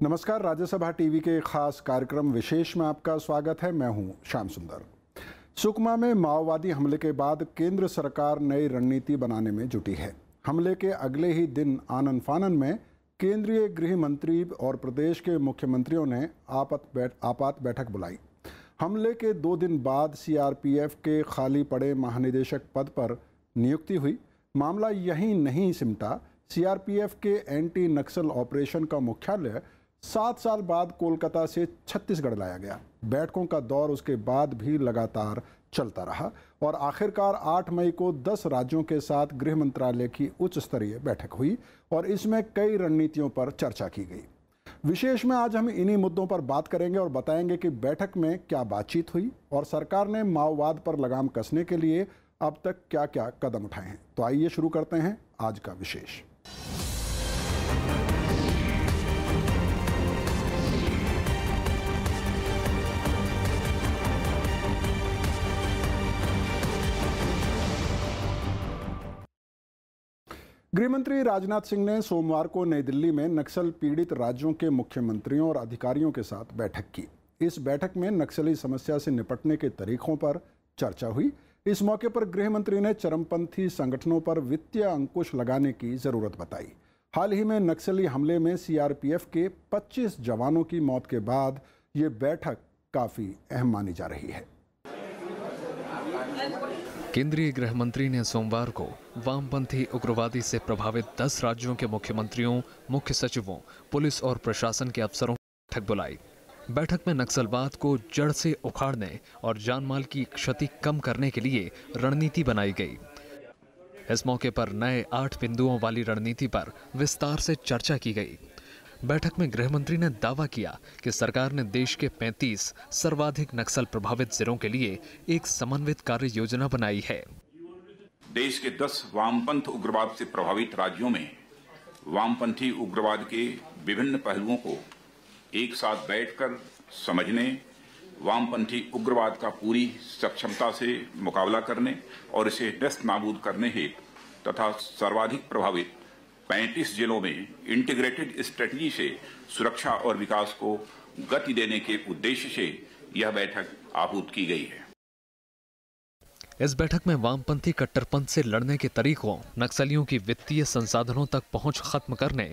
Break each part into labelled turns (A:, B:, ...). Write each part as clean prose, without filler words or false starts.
A: नमस्कार, राज्यसभा टीवी के खास कार्यक्रम विशेष में आपका स्वागत है। मैं हूं श्याम सुंदर। सुकमा में माओवादी हमले के बाद केंद्र सरकार नई रणनीति बनाने में जुटी है। हमले के अगले ही दिन आनन फानन में केंद्रीय गृह मंत्री और प्रदेश के मुख्यमंत्रियों ने आपात बैठक बुलाई। हमले के 2 दिन बाद सीआरपीएफ के खाली पड़े महानिदेशक पद पर नियुक्ति हुई। मामला यहीं नहीं सिमटा। सीआरपीएफ के एंटी नक्सल ऑपरेशन का मुख्यालय 7 साल बाद कोलकाता से छत्तीसगढ़ लाया गया। बैठकों का दौर उसके बाद भी लगातार चलता रहा और आखिरकार 8 मई को 10 राज्यों के साथ गृह मंत्रालय की उच्च स्तरीय बैठक हुई और इसमें कई रणनीतियों पर चर्चा की गई। विशेष में आज हम इन्हीं मुद्दों पर बात करेंगे और बताएंगे कि बैठक में क्या बातचीत हुई और सरकार ने माओवाद पर लगाम कसने के लिए अब तक क्या क्या कदम उठाए हैं। तो आइए शुरू करते हैं आज का विशेष। गृहमंत्री राजनाथ सिंह ने सोमवार को नई दिल्ली में नक्सल पीड़ित राज्यों के मुख्यमंत्रियों और अधिकारियों के साथ बैठक की। इस बैठक में नक्सली समस्या से निपटने के तरीकों पर चर्चा हुई। इस मौके पर गृहमंत्री ने चरमपंथी संगठनों पर वित्तीय अंकुश लगाने की जरूरत बताई। हाल ही में नक्सली हमले में सीआरपीएफ के 25 जवानों की मौत के बाद ये बैठक काफी अहम मानी जा रही है।
B: केंद्रीय गृह मंत्री ने सोमवार को वामपंथी उग्रवादी से प्रभावित 10 राज्यों के मुख्यमंत्रियों, मुख्य सचिवों, पुलिस और प्रशासन के अफसरों की बैठक बुलाई। बैठक में नक्सलवाद को जड़ से उखाड़ने और जानमाल की क्षति कम करने के लिए रणनीति बनाई गई। इस मौके पर नए 8 बिंदुओं वाली रणनीति पर विस्तार से चर्चा की गई। बैठक में गृहमंत्री ने दावा किया कि सरकार ने देश के 35 सर्वाधिक नक्सल प्रभावित जिलों के लिए एक समन्वित कार्य योजना बनाई है।
C: देश के 10 वामपंथ उग्रवाद से प्रभावित राज्यों में वामपंथी उग्रवाद के विभिन्न पहलुओं को एक साथ बैठकर समझने, वामपंथी उग्रवाद का पूरी सक्षमता से मुकाबला करने और इसे नष्ट नाबूद करने हेतु तथा सर्वाधिक प्रभावित 35 जिलों में इंटीग्रेटेड स्ट्रेटजी से सुरक्षा और विकास को गति देने के उद्देश्य से यह बैठक आहूत की गई है।
B: इस बैठक में वामपंथी कट्टरपंथ से लड़ने के तरीकों, नक्सलियों की वित्तीय संसाधनों तक पहुंच खत्म करने,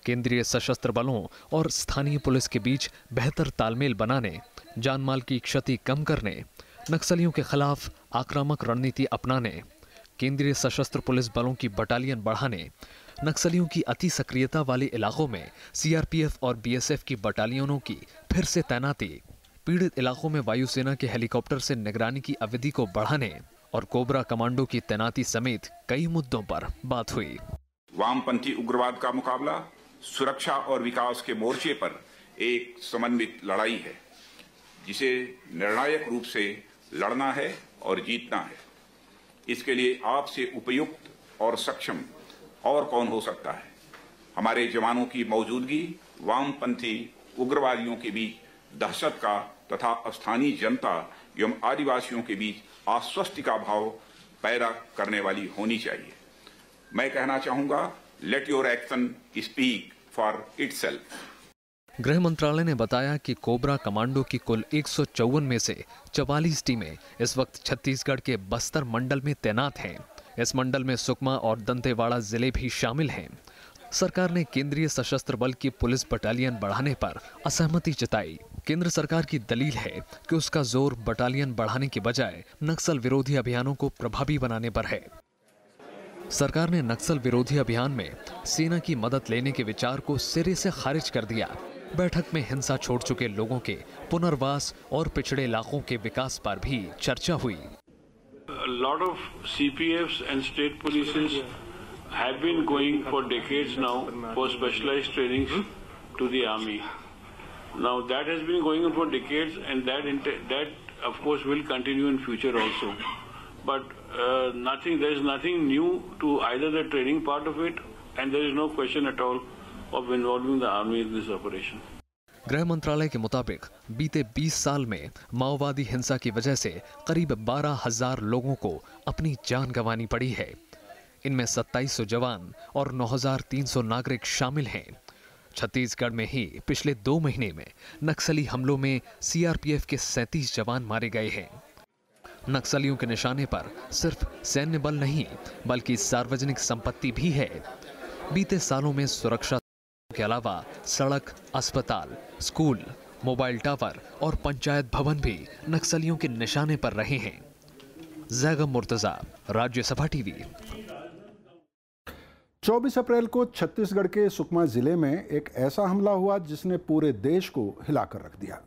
B: केंद्रीय सशस्त्र बलों और स्थानीय पुलिस के बीच बेहतर तालमेल बनाने, जानमाल की क्षति कम करने, नक्सलियों के खिलाफ आक्रामक रणनीति अपनाने, केंद्रीय सशस्त्र पुलिस बलों की बटालियन बढ़ाने, नक्सलियों की अति सक्रियता वाले इलाकों में सीआरपीएफ और बीएसएफ की बटालियनों की फिर से तैनाती, पीड़ित इलाकों में वायुसेना के हेलीकॉप्टर से निगरानी की अवधि को बढ़ाने और कोबरा कमांडो की तैनाती समेत कई मुद्दों पर बात हुई।
C: वामपंथी उग्रवाद का मुकाबला सुरक्षा और विकास के मोर्चे पर एक समन्वित लड़ाई है, जिसे निर्णायक रूप से लड़ना है और जीतना है। इसके लिए आपसे उपयुक्त और सक्षम और कौन हो सकता है। हमारे जवानों की मौजूदगी वामपंथी उग्रवादियों के बीच दहशत का तथा स्थानीय जनता एवं आदिवासियों के बीच आश्वस्ति का भाव पैदा करने वाली होनी चाहिए। मैं कहना चाहूंगा, let your action speak for itself.
B: गृह मंत्रालय ने बताया कि कोबरा कमांडो की कुल 154 में से 44 टीमें इस वक्त छत्तीसगढ़ के बस्तर मंडल में तैनात हैं। इस मंडल में सुकमा और दंतेवाड़ा जिले भी शामिल हैं। सरकार ने केंद्रीय सशस्त्र बल की पुलिस बटालियन बढ़ाने पर असहमति जताई। केंद्र सरकार की दलील है कि उसका जोर बटालियन बढ़ाने के बजाय नक्सल विरोधी अभियानों को प्रभावी बनाने पर है। सरकार ने नक्सल विरोधी अभियान में सेना की मदद लेने के विचार को सिरे से खारिज कर दिया। बैठक में हिंसा छोड़ चुके लोगों के पुनर्वास और पिछड़े इलाकों के विकास पर भी चर्चा हुई।
D: A lot of CPFs and state polices have been going for decades now for specialized trainings to the army. Now that has been going on for decades, and that of course will continue in future also. But there is nothing new to either the training part of it, and there is no question at all of involving the army in this operation.
B: गृह मंत्रालय के मुताबिक बीते 20 साल में माओवादी हिंसा की वजह से करीब 12,000 लोगों को अपनी जान गंवानी पड़ी है। इनमें 2700 जवान और 9,300 नागरिक शामिल हैं। छत्तीसगढ़ में ही पिछले 2 महीने में नक्सली हमलों में सीआरपीएफ के 37 जवान मारे गए हैं। नक्सलियों के निशाने पर सिर्फ सैन्य बल नहीं बल्कि सार्वजनिक संपत्ति भी है। बीते सालों में सुरक्षा के अलावा सड़क, अस्पताल, स्कूल, मोबाइल टावर और पंचायत भवन भी नक्सलियों के निशाने पर रहे हैं। जैगम मुर्तजा, राज्यसभा टीवी।
A: 24 अप्रैल को छत्तीसगढ़ के सुकमा जिले में एक ऐसा हमला हुआ जिसने पूरे देश को हिलाकर रख दिया।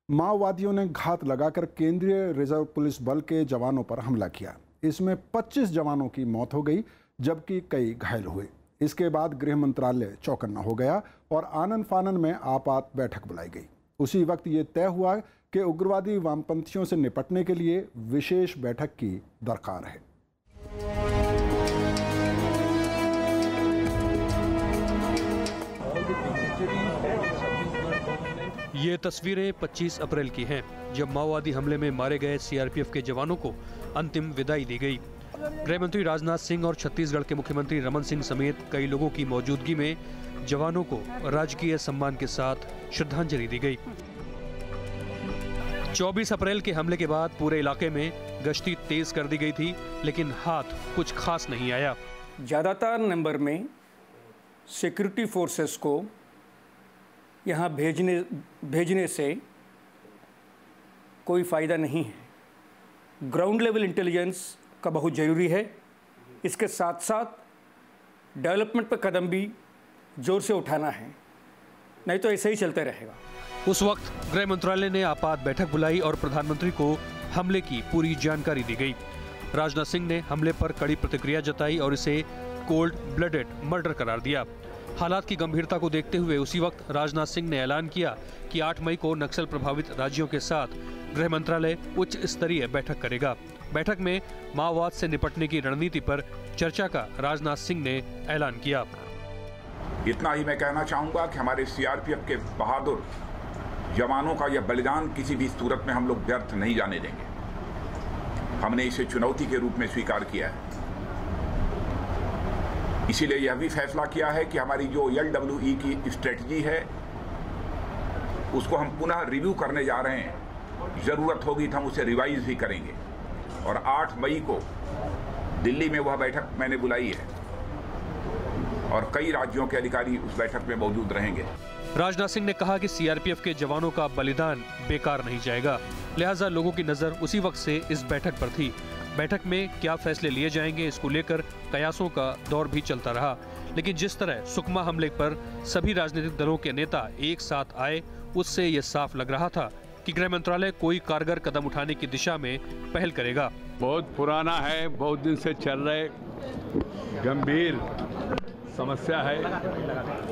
A: माओवादियों ने घात लगाकर केंद्रीय रिजर्व पुलिस बल के जवानों पर हमला किया। इसमें 25 जवानों की मौत हो गई जबकि कई घायल हुए। इसके बाद गृह मंत्रालय चौकन्ना हो गया और आनन फानन में आपात बैठक बुलाई गई। उसी वक्त ये तय हुआ कि उग्रवादी वामपंथियों से निपटने के लिए विशेष बैठक की दरकार है।
E: ये तस्वीरें 25 अप्रैल की हैं, जब माओवादी हमले में मारे गए सीआरपीएफ के जवानों को अंतिम विदाई दी गई। गृह मंत्री राजनाथ सिंह और छत्तीसगढ़ के मुख्यमंत्री रमन सिंह समेत कई लोगों की मौजूदगी में जवानों को राजकीय सम्मान के साथ श्रद्धांजलि दी गई। 24 अप्रैल के हमले के बाद पूरे इलाके में गश्ती तेज कर दी गई थी, लेकिन हाथ कुछ खास नहीं आया।
F: ज़्यादातर नंबर में सिक्योरिटी फोर्सेस को यहाँ भेजने से कोई फ़ायदा नहीं है। ग्राउंड लेवल इंटेलिजेंस का बहुत ज़रूरी है। इसके साथ साथ डेवलपमेंट पर कदम भी जोर से उठाना है, नहीं तो ऐसे ही चलते रहेगा।
E: उस वक्त गृह मंत्रालय ने आपात बैठक बुलाई और प्रधानमंत्री को हमले की पूरी जानकारी दी गई। राजनाथ सिंह ने हमले पर कड़ी प्रतिक्रिया जताई और इसे कोल्ड ब्लडेड मर्डर करार दिया। हालात की गंभीरता को देखते हुए उसी वक्त राजनाथ सिंह ने ऐलान किया कि 8 मई को नक्सल प्रभावित राज्यों के साथ गृह मंत्रालय उच्च स्तरीय बैठक करेगा। बैठक में माओवाद से निपटने की रणनीति पर चर्चा का राजनाथ सिंह ने ऐलान किया।
C: इतना ही मैं कहना चाहूंगा कि हमारे सीआरपीएफ के बहादुर जवानों का यह बलिदान किसी भी सूरत में हम लोग व्यर्थ नहीं जाने देंगे। हमने इसे चुनौती के रूप में स्वीकार किया है। इसीलिए यह भी फैसला किया है कि हमारी जो LWE की स्ट्रेटजी है उसको हम पुनः रिव्यू करने जा रहे हैं। जरूरत होगी तो हम उसे रिवाइज भी करेंगे और 8 मई को दिल्ली में वह बैठक मैंने बुलाई है और कई राज्यों के अधिकारी उस बैठक में मौजूद रहेंगे।
E: राजनाथ सिंह ने कहा कि सीआरपीएफ के जवानों का बलिदान बेकार नहीं जाएगा, लिहाजा लोगों की नजर उसी वक्त से इस बैठक पर थी। बैठक में क्या फैसले लिए जाएंगे इसको लेकर कयासों का दौर भी चलता रहा, लेकिन जिस तरह सुकमा हमले पर सभी राजनीतिक दलों के नेता एक साथ आए उससे ये साफ लग रहा था कि गृह मंत्रालय कोई कारगर कदम उठाने की दिशा में पहल करेगा।
G: बहुत पुराना है, बहुत दिन से चल रहे गंभीर समस्या है।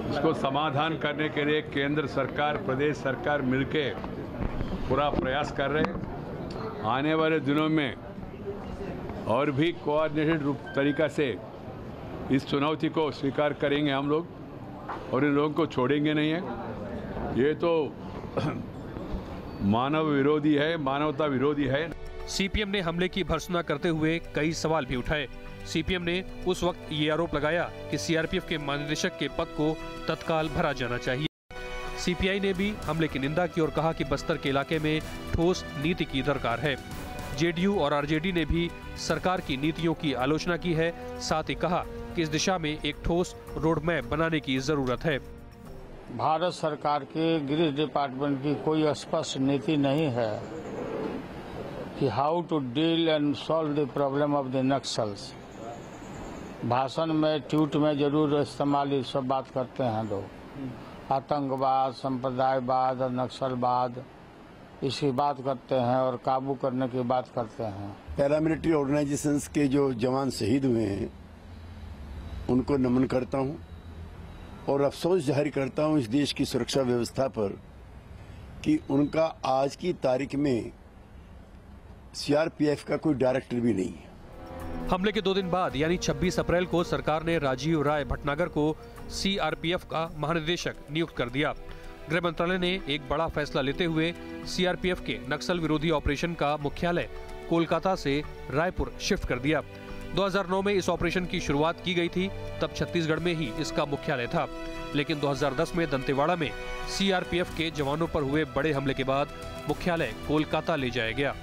G: इसको समाधान करने के लिए केंद्र सरकार, प्रदेश सरकार मिलके पूरा प्रयास कर रहे। आने वाले दिनों में और भी कोऑर्डिनेटेड तरीका से इस चुनौती को स्वीकार करेंगे हम लोग और इन लोगों को छोड़ेंगे नहीं है। ये तो मानव विरोधी है, मानवता विरोधी है।
E: सीपीएम ने हमले की भर्त्सना करते हुए कई सवाल भी उठाए। सीपीएम ने उस वक्त ये आरोप लगाया कि सीआरपीएफ के महानिदेशक के पद को तत्काल भरा जाना चाहिए। सीपीआई ने भी हमले की निंदा की और कहा कि बस्तर के इलाके में ठोस नीति की दरकार है। जेडीयू और आरजेडी ने भी सरकार की नीतियों की आलोचना की है, साथ ही कहा कि इस दिशा में एक ठोस रोड मैप बनाने की जरूरत है।
H: भारत सरकार के गृह डिपार्टमेंट की कोई स्पष्ट नीति नहीं है कि how to deal and solve the problem of the Naxals. भाषण में, ट्वीट में जरूर इस्तेमाल ये सब बात करते हैं लोग। आतंकवाद, संप्रदायवाद और नक्सलवाद इसकी बात करते हैं और काबू करने की बात करते हैं।
I: पैरामिलिट्री ऑर्गेनाइजेशंस के जो जवान शहीद हुए हैं उनको नमन करता हूं और अफसोस जाहिर करता हूं इस देश की सुरक्षा व्यवस्था पर कि उनका आज की तारीख में सीआरपीएफ का कोई डायरेक्टर भी नहीं है।
E: हमले के 2 दिन बाद यानी 26 अप्रैल को सरकार ने राजीव राय भटनागर को सीआरपीएफ का महानिदेशक नियुक्त कर दिया। गृह मंत्रालय ने एक बड़ा फैसला लेते हुए सीआरपीएफ के नक्सल विरोधी ऑपरेशन का मुख्यालय कोलकाता से रायपुर शिफ्ट कर दिया। 2009 में इस ऑपरेशन की शुरुआत की गई थी, तब छत्तीसगढ़ में ही इसका मुख्यालय था। लेकिन 2010 में दंतेवाड़ा में सीआरपीएफ के जवानों पर हुए बड़े हमले के बाद मुख्यालय कोलकाता ले जाया गया।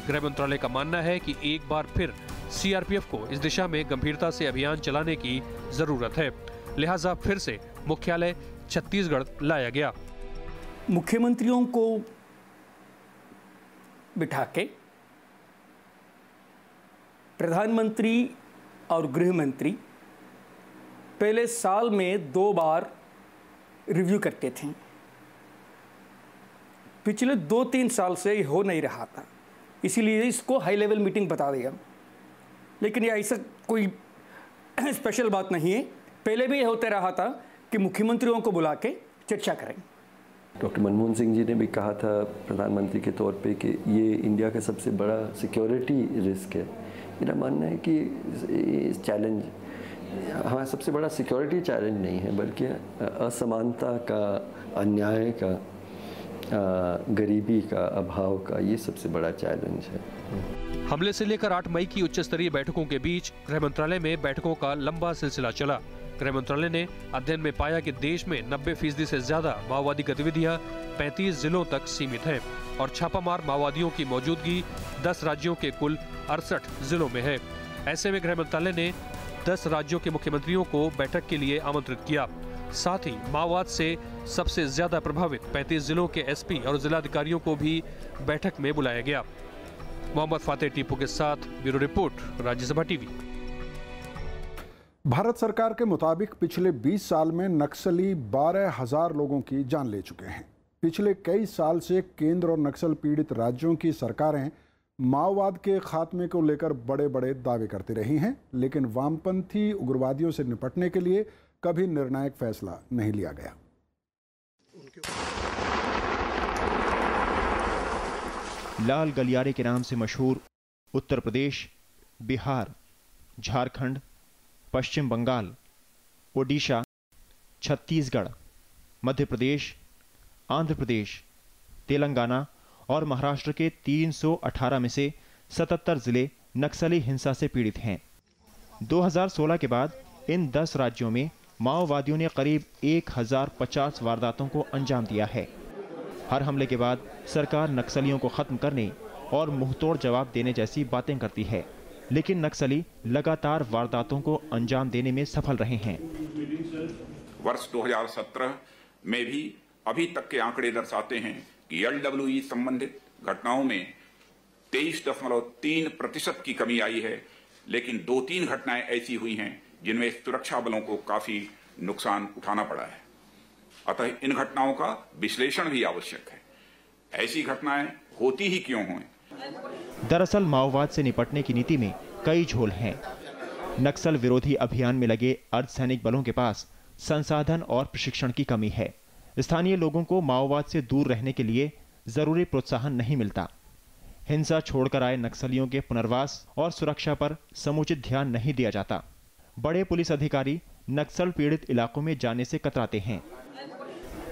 E: गृह मंत्रालय का मानना है कि एक बार फिर सीआरपीएफ को इस दिशा में गंभीरता से अभियान चलाने की जरूरत है, लिहाजा फिर से मुख्यालय छत्तीसगढ़ लाया गया।
F: मुख्यमंत्रियों को बिठा के प्रधानमंत्री और गृह मंत्री पहले साल में 2 बार रिव्यू करते थे। पिछले 2-3 साल से ये हो नहीं रहा था, इसीलिए इसको हाई लेवल मीटिंग बता दिया। लेकिन ये ऐसा कोई स्पेशल बात नहीं है, पहले भी ये होता रहा था कि मुख्यमंत्रियों को बुला के चर्चा करें।
J: डॉक्टर मनमोहन सिंह जी ने भी कहा था प्रधानमंत्री के तौर पे कि ये इंडिया का सबसे बड़ा सिक्योरिटी रिस्क है। मेरा मानना है कि इस चैलेंज हमारा सबसे बड़ा सिक्योरिटी चैलेंज नहीं है, बल्कि असमानता का, अन्याय का, गरीबी का, अभाव का, ये सबसे बड़ा चैलेंज है।
E: हमले से लेकर 8 मई की उच्च स्तरीय बैठकों के बीच गृह मंत्रालय में बैठकों का लंबा सिलसिला चला। गृह मंत्रालय ने अध्ययन में पाया कि देश में 90% से ज्यादा माओवादी गतिविधियां 35 जिलों तक सीमित हैं और छापामार माओवादियों की मौजूदगी 10 राज्यों के कुल 68 जिलों में है। ऐसे में गृह मंत्रालय ने 10 राज्यों के मुख्यमंत्रियों को बैठक के लिए आमंत्रित किया। साथ ही माओवाद से सबसे ज्यादा प्रभावित 35 जिलों के एसपी और जिलाधिकारियों को भी बैठक में बुलाया गया। मोहम्मद फातेह टीपू के साथ bureau report, Rajya Sabha TV.
A: Bharat सरकार के मुताबिक पिछले 20 साल में नक्सली 12,000 लोगों की जान ले चुके हैं। पिछले कई साल से केंद्र और नक्सल पीड़ित राज्यों की सरकारें माओवाद के खात्मे को लेकर बड़े बड़े दावे करती रही हैं, लेकिन वामपंथी उग्रवादियों से निपटने के लिए कभी निर्णायक फैसला नहीं लिया गया।
K: लाल गलियारे के नाम से मशहूर उत्तर प्रदेश, बिहार, झारखंड, पश्चिम बंगाल, ओडिशा, छत्तीसगढ़, मध्य प्रदेश, आंध्र प्रदेश, तेलंगाना और महाराष्ट्र के 318 में से 77 जिले नक्सली हिंसा से पीड़ित हैं। 2016 के बाद इन 10 राज्यों में माओवादियों ने करीब 1050 वारदातों को अंजाम दिया है। हर हमले के बाद सरकार नक्सलियों को खत्म करने और मुंहतोड़ जवाब देने जैसी बातें करती है, लेकिन नक्सली लगातार वारदातों को अंजाम देने में सफल रहे हैं।
C: वर्ष 2017 में भी अभी तक के आंकड़े दर्शाते हैं कि LWE संबंधित घटनाओं में 23.3% की कमी आई है, लेकिन 2-3 घटनाएं ऐसी हुई हैं जिनमें सुरक्षा बलों को काफी नुकसान उठाना पड़ा है। अतः इन घटनाओं का विश्लेषण भी आवश्यक है। ऐसी घटनाएं होती ही क्यों हों?
K: दरअसल माओवाद से निपटने की नीति में कई झोल हैं। नक्सल विरोधी अभियान में लगे अर्धसैनिक बलों के पास संसाधन और प्रशिक्षण की कमी है। स्थानीय लोगों को माओवाद से दूर रहने के लिए जरूरी प्रोत्साहन नहीं मिलता। हिंसा छोड़कर आए नक्सलियों के पुनर्वास और सुरक्षा पर समुचित ध्यान नहीं दिया जाता। बड़े पुलिस अधिकारी नक्सल पीड़ित इलाकों में जाने से कतराते हैं।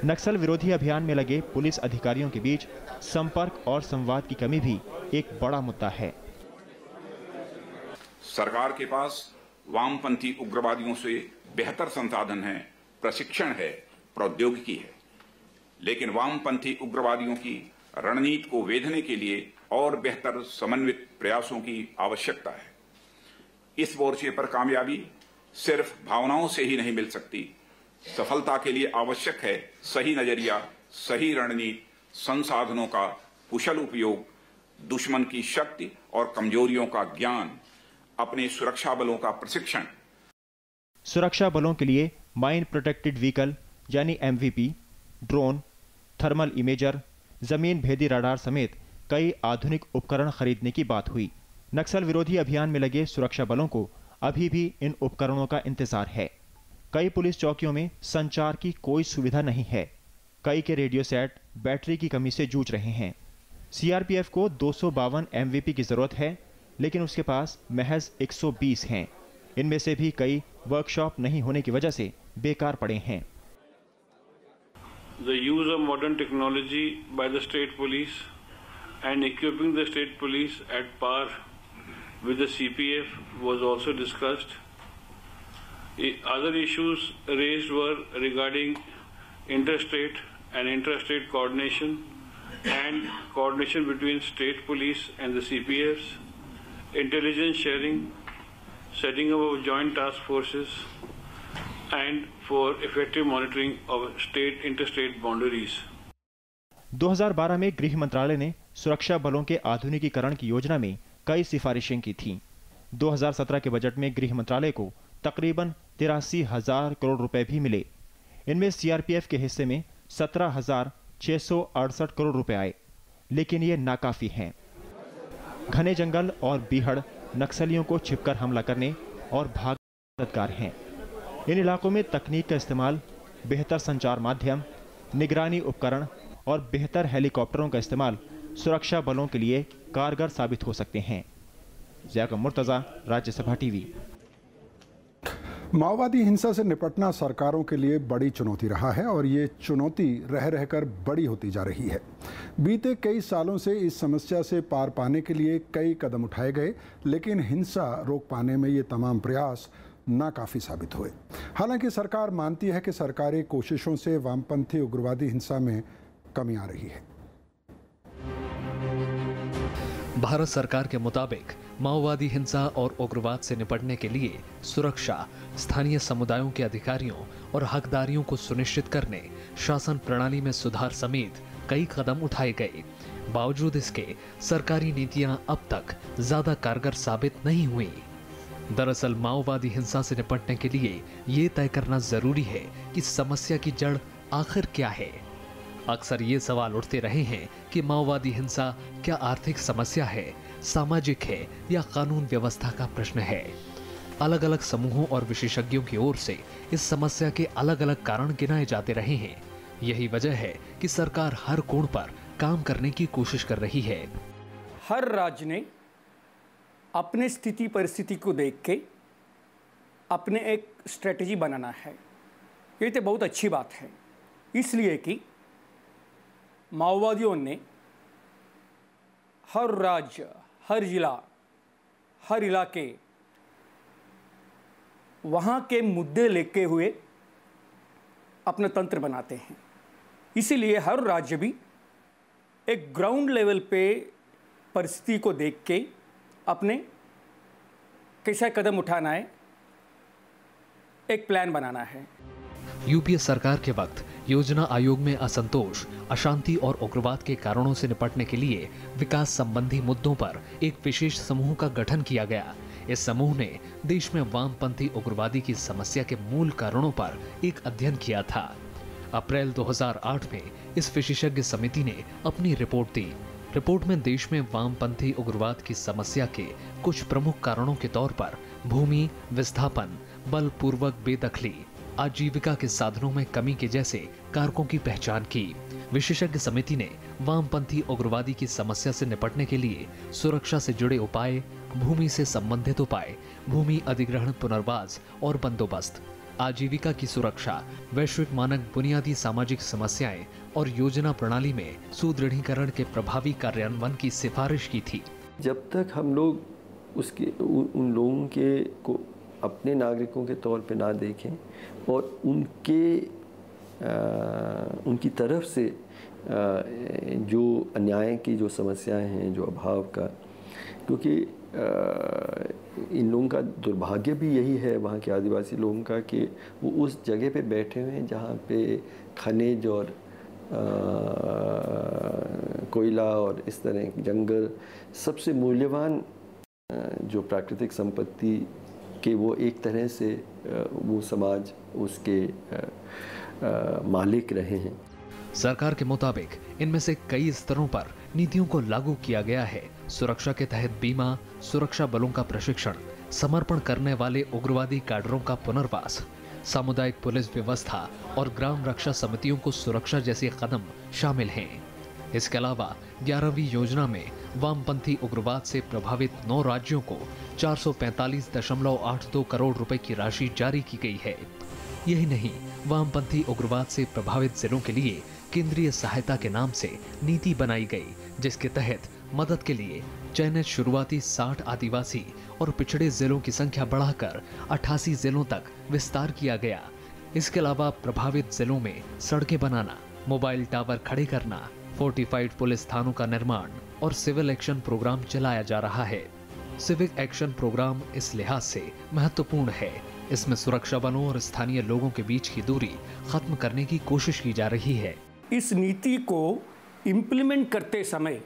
K: नक्सल विरोधी अभियान में लगे पुलिस अधिकारियों के बीच संपर्क और संवाद की कमी भी एक बड़ा मुद्दा है।
C: सरकार के पास वामपंथी उग्रवादियों से बेहतर संसाधन है, प्रशिक्षण है, प्रौद्योगिकी है, लेकिन वामपंथी उग्रवादियों की रणनीति को वेधने के लिए और बेहतर समन्वित प्रयासों की आवश्यकता है। इस मोर्चे पर कामयाबी सिर्फ भावनाओं से ही नहीं मिल सकती। सफलता के लिए आवश्यक है सही नजरिया, सही रणनीति, संसाधनों का कुशल उपयोग, दुश्मन की शक्ति और कमजोरियों का ज्ञान, अपने सुरक्षा बलों का प्रशिक्षण।
K: सुरक्षा बलों के लिए माइन प्रोटेक्टेड व्हीकल यानी MVP, ड्रोन, थर्मल इमेजर, जमीन भेदी रडार समेत कई आधुनिक उपकरण खरीदने की बात हुई। नक्सल विरोधी अभियान में लगे सुरक्षा बलों को अभी भी इन उपकरणों का इंतजार है। कई पुलिस चौकियों में संचार की कोई सुविधा नहीं है। कई के रेडियो सेट बैटरी की कमी से जूझ रहे हैं। CRPF को 252 MVP की जरूरत है, लेकिन उसके पास महज 120 हैं। इनमें से भी कई वर्कशॉप नहीं होने की वजह से बेकार पड़े हैं।
D: The use of modern technology by the state police and equipping the state police at par with the CPF was also discussed. Other issues raised were regarding interstate and intrastate coordination and coordination between state police and the CPFs, intelligence sharing, setting up of joint task forces, and for effective monitoring of state interstate boundaries.
K: 2012 में गृह मंत्रालय ने सुरक्षा बलों के आधुनिकीकरण की योजना में कई सिफारिशें की थीं। 2017 के बजट में गृह मंत्रालय को तकरीबन 83,000 करोड़ रुपए भी मिले। इनमें सीआरपीएफ के हिस्से में 17,668 करोड़ रुपए आए, लेकिन ये नाकाफी हैं। घने जंगल और बीहड़ नक्सलियों को छिपकर हमला करने और भागने में मददगार हैं। इन इलाकों में तकनीक का इस्तेमाल, बेहतर संचार माध्यम, निगरानी उपकरण और बेहतर हेलीकॉप्टरों का इस्तेमाल सुरक्षा बलों के लिए कारगर साबित हो सकते हैं। ज़िया मुर्तज़ा, राज्यसभा टीवी।
A: माओवादी हिंसा से निपटना सरकारों के लिए बड़ी चुनौती रहा है और ये चुनौती रह रहकर बड़ी होती जा रही है। बीते कई सालों से इस समस्या से पार पाने के लिए कई कदम उठाए गए, लेकिन हिंसा रोक पाने में ये तमाम प्रयास नाकाफी साबित हुए। हालांकि सरकार मानती है कि सरकारी कोशिशों से वामपंथी उग्रवादी हिंसा में कमी आ रही है।
B: भारत सरकार के मुताबिक माओवादी हिंसा और उग्रवाद से निपटने के लिए सुरक्षा, स्थानीय समुदायों के अधिकारियों और हकदारियों को सुनिश्चित करने, शासन प्रणाली में सुधार समेत कई कदम उठाए गए। बावजूद इसके सरकारी नीतियां अब तक ज्यादा कारगर साबित नहीं हुई। दरअसल माओवादी हिंसा से निपटने के लिए ये तय करना जरूरी है कि समस्या की जड़ आखिर क्या है। अक्सर ये सवाल उठते रहे हैं कि माओवादी हिंसा क्या आर्थिक समस्या है, सामाजिक है या कानून व्यवस्था का प्रश्न है। अलग अलग समूहों और विशेषज्ञों की ओर से इस समस्या के अलग अलग कारण गिनाए जाते रहे हैं। यही वजह है कि सरकार हर कोण पर काम करने की कोशिश कर रही है।
F: हर राज्य ने अपने स्थिति परिस्थिति को देख के अपने एक स्ट्रेटेजी बनाना है। ये तो बहुत अच्छी बात है, इसलिए कि माओवादियों ने हर राज्य, हर जिला, हर इलाके वहाँ के मुद्दे लेके हुए अपना तंत्र बनाते हैं। इसीलिए हर राज्य भी एक ग्राउंड लेवल पे परिस्थिति को देख के अपने कैसा कदम उठाना है, एक प्लान बनाना है।
B: यूपीए सरकार के वक्त योजना आयोग में असंतोष, अशांति और उग्रवाद के कारणों से निपटने के लिए विकास संबंधी मुद्दों पर एक विशेष समूह का गठन किया गया। इस समूह ने देश में वामपंथी उग्रवादी की समस्या के मूल कारणों पर एक अध्ययन किया था। अप्रैल 2008 में इस विशेषज्ञ समिति ने अपनी रिपोर्ट दी। रिपोर्ट में देश में वामपंथी उग्रवाद की समस्या के कुछ प्रमुख कारणों के तौर पर भूमि विस्थापन, बलपूर्वक बेदखली, आजीविका के साधनों में कमी के जैसे कारकों की पहचान की। विशेषज्ञ समिति ने वामपंथी उग्रवादी की समस्या से निपटने के लिए सुरक्षा से जुड़े उपाय, भूमि से संबंधित उपाय, भूमि अधिग्रहण पुनर्वास और बंदोबस्त, आजीविका की सुरक्षा, वैश्विक मानक बुनियादी सामाजिक समस्याएं और योजना प्रणाली में सुदृढ़ीकरण के प्रभावी कार्यान्वयन की सिफारिश की थी।
J: जब तक हम लोग उन लोगों के को अपने नागरिकों के तौर पे ना देखें और उनकी तरफ से जो अन्याय की जो समस्याएं हैं, जो अभाव का, क्योंकि इन लोगों का दुर्भाग्य भी यही है वहाँ के आदिवासी लोगों का कि वो उस जगह पे बैठे हुए हैं जहाँ पे खनिज और कोयला और इस तरह जंगल सबसे मूल्यवान जो प्राकृतिक संपत्ति कि वो एक तरह से वो समाज उसके मालिक रहे हैं।
B: सरकार के मुताबिक इनमें से कई स्तरों पर नीतियों को लागू किया गया है। सुरक्षा के तहत बीमा, सुरक्षा बलों का प्रशिक्षण, समर्पण करने वाले उग्रवादी कैडरों का पुनर्वास, सामुदायिक पुलिस व्यवस्था और ग्राम रक्षा समितियों को सुरक्षा जैसे कदम शामिल हैं। इसके अलावा 11वीं योजना में वामपंथी उग्रवाद से प्रभावित 9 राज्यों को 445.82 करोड़ रुपए की राशि जारी की गई है। यही नहीं, वामपंथी उग्रवाद से प्रभावित जिलों के लिए केंद्रीय सहायता के नाम से नीति बनाई गई, जिसके तहत मदद के लिए चयनित शुरुआती 60 आदिवासी और पिछड़े जिलों की संख्या बढ़ाकर 88 जिलों तक विस्तार किया गया। इसके अलावा प्रभावित जिलों में सड़कें बनाना, मोबाइल टावर खड़े करना, फोर्टिफाइड पुलिस थानों का निर्माण और सिविल एक्शन प्रोग्राम चलाया जा रहा है। सिविक एक्शन प्रोग्राम इस लिहाज से महत्वपूर्ण है, इसमें सुरक्षा बलों और स्थानीय लोगों के बीच की दूरी खत्म करने की कोशिश की जा रही है।
F: इस नीति को इम्प्लीमेंट करते समय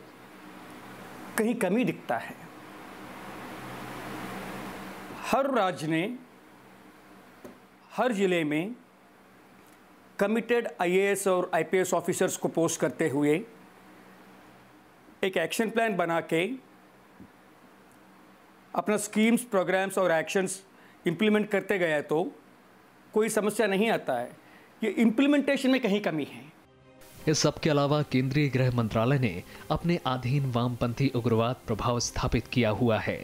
F: कहीं कमी दिखता है। हर राज्य ने हर जिले में कमिटेड आईएएस और आईपीएस ऑफिसर्स को पोस्ट करते हुए एक एक्शन प्लान बना के अपना स्कीम्स, प्रोग्राम्स और एक्शंस इम्प्लीमेंट करते गए तो कोई समस्या नहीं आता है। ये इम्प्लीमेंटेशन में कहीं कमी है।
B: इस सब के अलावा केंद्रीय गृह मंत्रालय ने अपने अधीन वामपंथी उग्रवाद प्रभाव स्थापित किया हुआ है,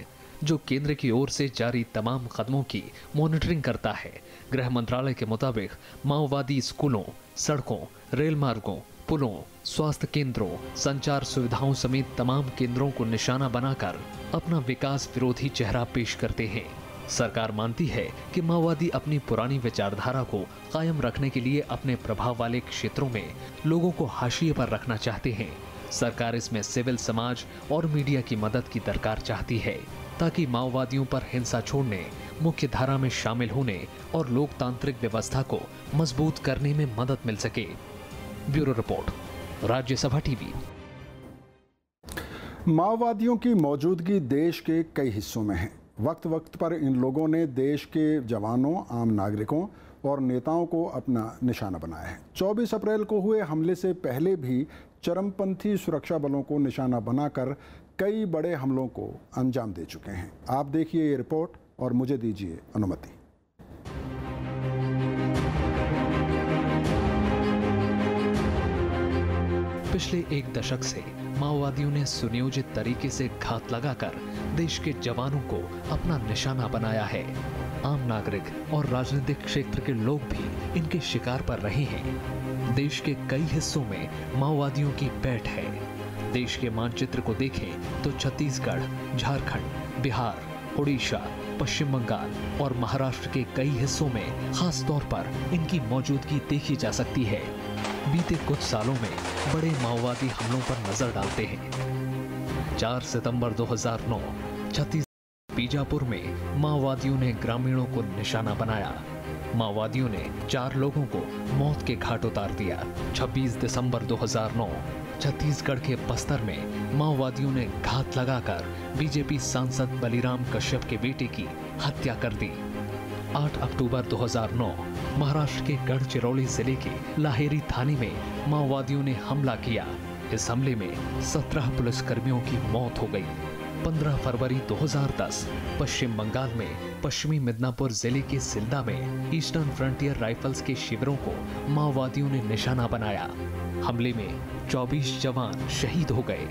B: जो केंद्र की ओर से जारी तमाम कदमों की मॉनिटरिंग करता है। गृह मंत्रालय के मुताबिक माओवादी स्कूलों, सड़कों, रेल मार्गों, पुलों, स्वास्थ्य केंद्रों, संचार सुविधाओं समेत तमाम केंद्रों को निशाना बनाकर अपना विकास विरोधी चेहरा पेश करते हैं। सरकार मानती है कि माओवादी अपनी पुरानी विचारधारा को कायम रखने के लिए अपने प्रभाव वाले क्षेत्रों में लोगों को हाशिए पर रखना चाहते हैं। सरकार इसमें सिविल समाज और मीडिया की मदद की दरकार चाहती है, ताकि माओवादियों पर हिंसा छोड़ने, मुख्य धारा में शामिल होने और लोकतांत्रिक व्यवस्था को मजबूत करने में मदद मिल सके। Bureau report, Rajya Sabha TV.
A: माओवादियों की मौजूदगी देश के कई हिस्सों में है। वक्त वक्त पर इन लोगों ने देश के जवानों, आम नागरिकों और नेताओं को अपना निशाना बनाया है। 24 अप्रैल को हुए हमले से पहले भी चरमपंथी सुरक्षा बलों को निशाना बनाकर कई बड़े हमलों को अंजाम दे चुके हैं। आप देखिए ये रिपोर्ट और मुझे दीजिए अनुमति।
B: पिछले एक दशक से माओवादियों ने सुनियोजित तरीके से घात लगाकर देश के जवानों को अपना निशाना बनाया है। आम नागरिक और राजनीतिक क्षेत्र के लोग भी इनके शिकार पर रहे हैं। देश के कई हिस्सों में माओवादियों की पैठ है। देश के मानचित्र को देखें तो छत्तीसगढ़, झारखंड, बिहार, उड़ीसा, पश्चिम बंगाल और महाराष्ट्र के कई हिस्सों में खास तौर पर इनकी मौजूदगी देखी जा सकती है। बीते कुछ सालों में बड़े माओवादी हमलों पर नजर डालते हैं। 4 सितंबर 2009 छत्तीसगढ़ बीजापुर में माओवादियों ने ग्रामीणों को निशाना बनाया। माओवादियों ने 4 लोगों को मौत के घाट उतार दिया। 26 दिसंबर 2009 छत्तीसगढ़ के बस्तर में माओवादियों ने घात लगाकर बीजेपी सांसद बलिराम कश्यप के बेटे की हत्या कर दी। 8 अक्टूबर 2009 महाराष्ट्र के गढ़चिरौली जिले के लाहेरी थाने में माओवादियों ने हमला किया। इस हमले में 17 पुलिसकर्मियों की मौत हो गई। 15 फरवरी 2010 पश्चिम बंगाल में पश्चिमी मिदनापुर जिले के सिल्दा में ईस्टर्न फ्रंटियर राइफल्स के शिविरों को माओवादियों ने निशाना बनाया। हमले में 24 जवान शहीद हो गए।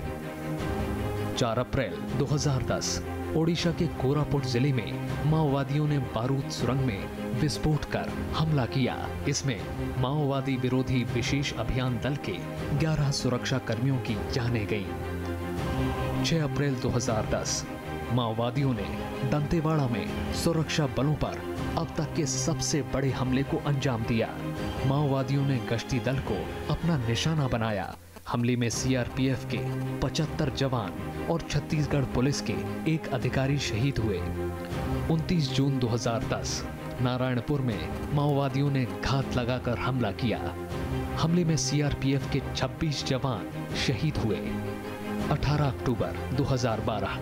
B: 4 अप्रैल 2010 ओडिशा के कोरापुट जिले में माओवादियों ने बारूद सुरंग में विस्फोट कर हमला किया। इसमें माओवादी विरोधी विशेष अभियान दल के 11 सुरक्षा कर्मियों की जानें गईं। 6 अप्रैल 2010 माओवादियों ने दंतेवाड़ा में सुरक्षा बलों पर अब तक के सबसे बड़े हमले को अंजाम दिया। माओवादियों ने गश्ती दल को अपना निशाना बनाया। हमले में सीआरपीएफ के 75 जवान और छत्तीसगढ़ पुलिस के 1 अधिकारी शहीद हुए। 29 जून 2010 नारायणपुर में माओवादियों ने घात लगाकर हमला किया। हमले में सीआरपीएफ के 26 जवान शहीद हुए। 18 अक्टूबर 2012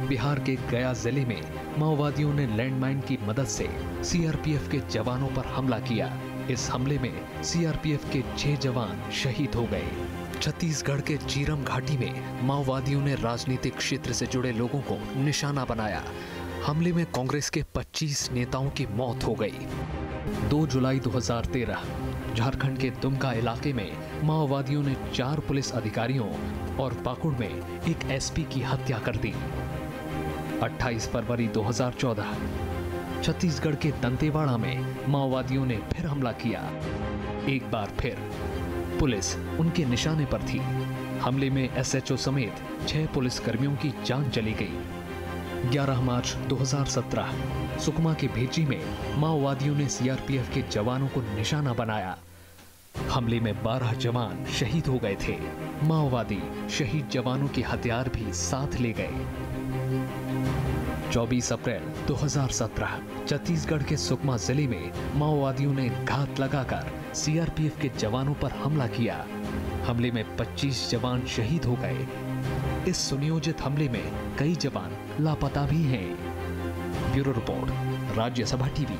B: बिहार के गया जिले में माओवादियों ने लैंडमाइन की मदद से सीआरपीएफ के जवानों पर हमला किया। इस हमले में सीआरपीएफ के 6 जवान शहीद हो गए। छत्तीसगढ़ के चीरम घाटी में माओवादियों ने राजनीतिक क्षेत्र से जुड़े लोगों को निशाना बनाया। हमले में कांग्रेस के 25 नेताओं की मौत हो गई। 2 जुलाई 2013 झारखंड के दुमका इलाके में माओवादियों ने 4 पुलिस अधिकारियों और पाकुड़ में एक एसपी की हत्या कर दी। 28 फरवरी 2014 छत्तीसगढ़ के दंतेवाड़ा में माओवादियों ने फिर हमला किया। एक बार फिर पुलिस उनके निशाने पर थी। हमले में एसएचओ समेत 6 पुलिसकर्मियों की जान चली गई। 11 मार्च 2017 सुकमा के भेजी में माओवादियों ने सीआरपीएफ के जवानों को निशाना बनाया। हमले में 12 जवान शहीद हो गए थे। माओवादी शहीद जवानों के हथियार भी साथ ले गए। 24 अप्रैल 2017 छत्तीसगढ़ के सुकमा जिले में माओवादियों ने घात लगाकर सीआरपीएफ के जवानों पर हमला किया। हमले में 25 जवान शहीद हो गए। इस सुनियोजित हमले में कई जवान लापता भी हैं। Bureau report, Rajya Sabha TV.